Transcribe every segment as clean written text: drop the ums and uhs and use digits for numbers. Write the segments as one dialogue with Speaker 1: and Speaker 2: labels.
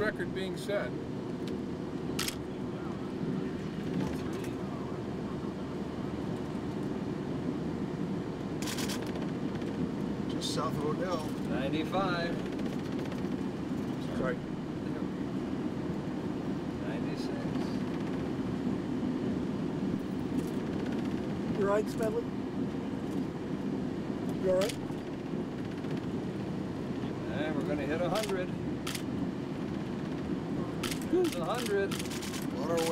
Speaker 1: record being set.
Speaker 2: Just south of Odell.
Speaker 3: 95.
Speaker 1: Sorry.
Speaker 3: 96.
Speaker 4: You all right, Smedley? You all right?
Speaker 3: And we're going to hit 100. There's 100.
Speaker 2: On our way.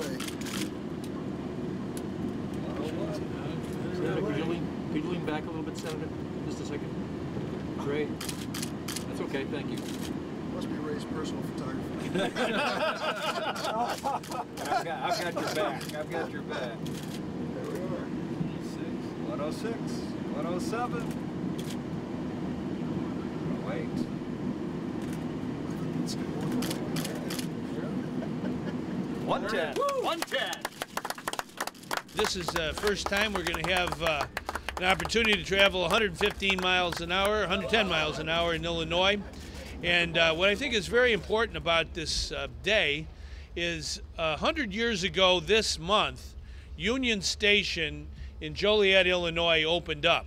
Speaker 3: 101.
Speaker 5: Senator, could you lean back a little bit, Senator? Just a second. Great. That's okay, thank you.
Speaker 2: Must be Ray's personal photographer.
Speaker 3: I've got your back. I've got your back.
Speaker 2: There we are.
Speaker 3: 106. 107. Wait.
Speaker 2: It's going the way we can.
Speaker 3: 110. 110.
Speaker 6: This is the first time we're going to have an opportunity to travel 115 miles an hour, 110 miles an hour in Illinois. And what I think is very important about this day is 100 years ago this month, Union Station in Joliet, Illinois opened up.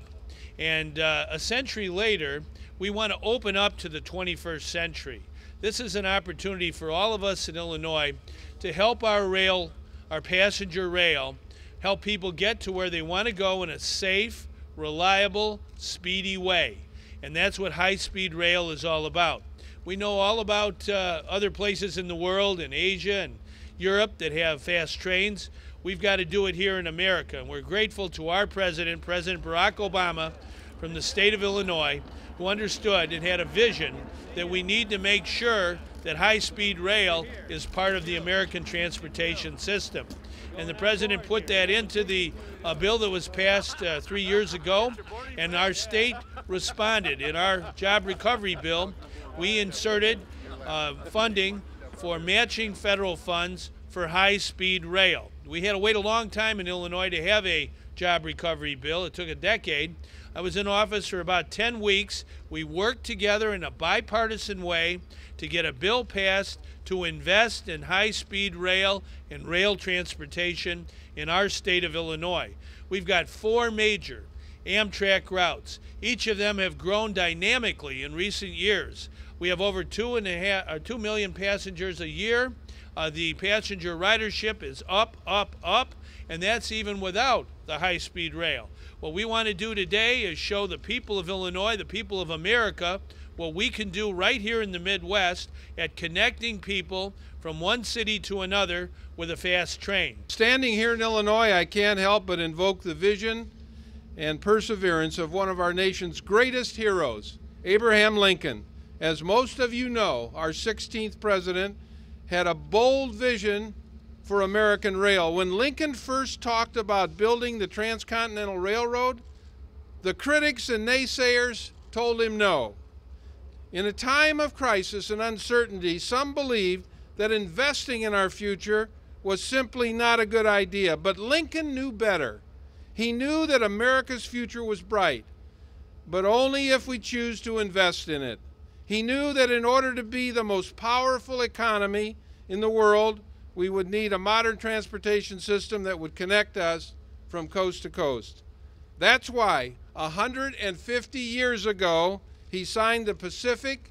Speaker 6: And a century later, we want to open up to the 21st century. This is an opportunity for all of us in Illinois to help our rail, our passenger rail, help people get to where they want to go in a safe, reliable, speedy way. And that's what high-speed rail is all about. We know all about other places in the world, in Asia and Europe, that have fast trains. We've got to do it here in America. And we're grateful to our president, President Barack Obama, from the state of Illinois, who understood and had a vision that we need to make sure that high-speed rail is part of the American transportation system. And the president put that into the bill that was passed 3 years ago, and our state responded. In our job recovery bill, we inserted funding for matching federal funds for high-speed rail. We had to wait a long time in Illinois to have a job recovery bill. It took a decade. I was in office for about 10 weeks. We worked together in a bipartisan way to get a bill passed to invest in high-speed rail and rail transportation in our state of Illinois. We've got 4 major Amtrak routes. Each of them have grown dynamically in recent years. We have over 2 million passengers a year. The passenger ridership is up, and that's even without the high-speed rail. What we want to do today is show the people of Illinois, the people of America, what we can do right here in the Midwest at connecting people from one city to another with a fast train.
Speaker 7: Standing here in Illinois, I can't help but invoke the vision and perseverance of one of our nation's greatest heroes, Abraham Lincoln. As most of you know, our 16th president had a bold vision for American rail. When Lincoln first talked about building the Transcontinental Railroad, the critics and naysayers told him no. In a time of crisis and uncertainty, some believed that investing in our future was simply not a good idea. But Lincoln knew better. He knew that America's future was bright, but only if we choose to invest in it. He knew that in order to be the most powerful economy in the world, we would need a modern transportation system that would connect us from coast to coast. That's why 150 years ago, he signed the Pacific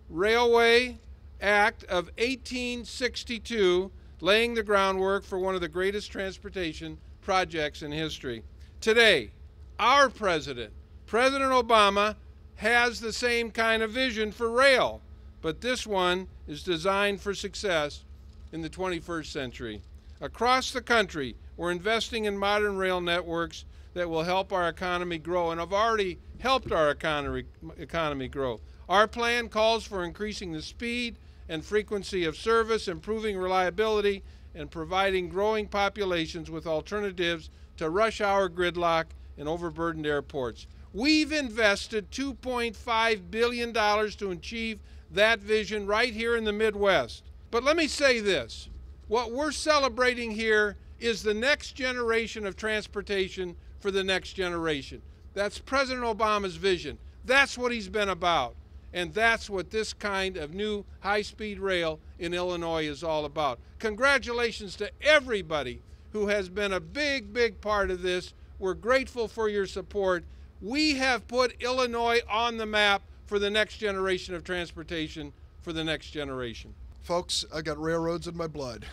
Speaker 7: Railway Act of 1862, laying the groundwork for one of the greatest transportation projects in history. Today, our president, President Obama, has the same kind of vision for rail, but this one is designed for success in the 21st century. Across the country, we're investing in modern rail networks that will help our economy grow and have already helped our economy grow. Our plan calls for increasing the speed and frequency of service, improving reliability, and providing growing populations with alternatives to rush hour gridlock and overburdened airports. We've invested $2.5 billion to achieve that vision right here in the Midwest. But let me say this, what we're celebrating here is the next generation of transportation for the next generation. That's President Obama's vision. That's what he's been about. And that's what this kind of new high-speed rail in Illinois is all about. Congratulations to everybody who has been a big, big part of this. We're grateful for your support. We have put Illinois on the map for the next generation of transportation, for the next generation.
Speaker 2: Folks, I got railroads in my blood.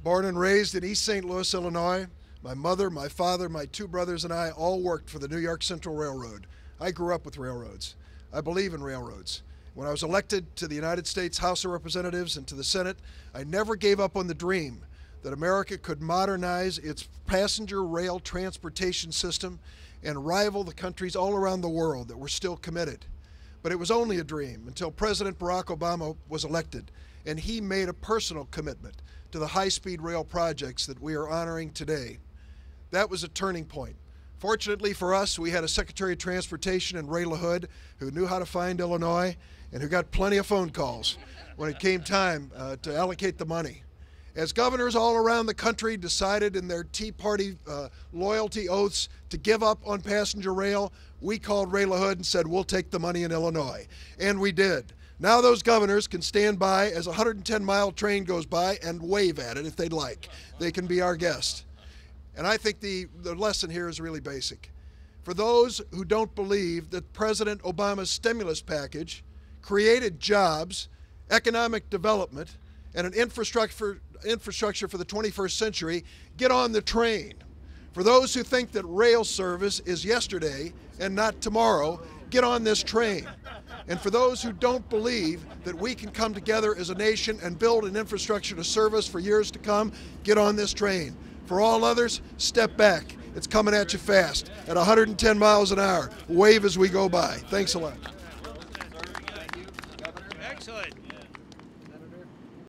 Speaker 2: Born and raised in East St. Louis, Illinois, my mother, my father, my two brothers, and I all worked for the New York Central Railroad. I grew up with railroads. I believe in railroads. When I was elected to the United States House of Representatives and to the Senate, I never gave up on the dream that America could modernize its passenger rail transportation system and rival the countries all around the world that were still committed. But it was only a dream until President Barack Obama was elected, and he made a personal commitment to the high-speed rail projects that we are honoring today. That was a turning point. Fortunately for us, we had a Secretary of Transportation in Ray LaHood who knew how to find Illinois and who got plenty of phone calls when it came time to allocate the money. As governors all around the country decided in their Tea Party loyalty oaths to give up on passenger rail, we called Ray LaHood and said, we'll take the money in Illinois. And we did. Now those governors can stand by as a 110-mile train goes by and wave at it if they'd like. They can be our guest. And I think the lesson here is really basic. For those who don't believe that President Obama's stimulus package created jobs, economic development, and an infrastructure for the 21st century, get on the train. For those who think that rail service is yesterday and not tomorrow, get on this train. And for those who don't believe that we can come together as a nation and build an infrastructure to serve us for years to come, get on this train. For all others, step back. It's coming at you fast at 110 miles an hour. Wave as we go by. Thanks a lot.
Speaker 6: Excellent.